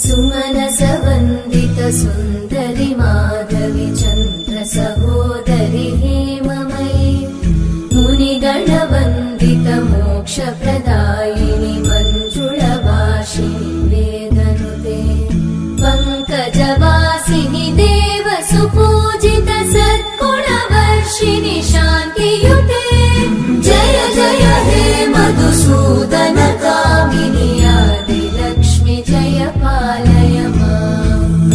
सुमनसवन्दित सुन्दरि माधवि चन्द्र सहोदरि हेममयि मुनिगणवन्दित मोक्षप्रदायिनि मञ्जुळवासिनि वेदनुते पङ्कजवासिनि देव सुपूजित सद्गुणवर्षिणि शान्तियुते जय जय हे मधुसूदन कामिनि आदिलक्ष्मि जय पालय माम्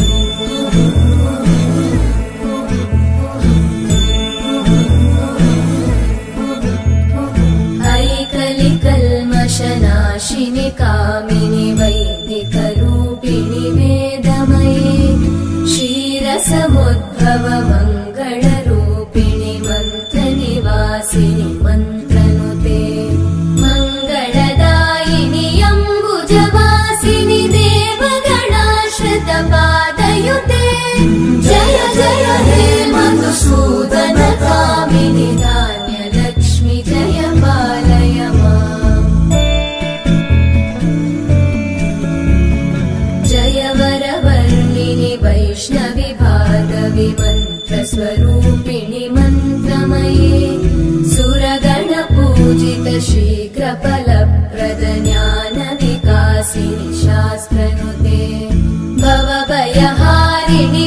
ऐकलिकल्मषनाशिनि कामिनि वैदिकरूपिणि वेदमये क्षीरसमुद्भव मङ्गलरूपिणि मन्त्रनिवासिनि मन्त्रनुते मङ्गलदायिनि अम्बुजवासिनि देवगणाश्रितपादयुते जय जय हे मधुसूदन कामिनि धान्यलक्ष्मि जय पालय माम् जय वरवर्णिनि वैष्णवि भार्गवि मन्त्रस्वरूपिणि मन्त्रमये सुरगणपूजित शीघ्रफलप्रद ज्ञानविकासिनि शास्त्रनुते भवभयहारिणि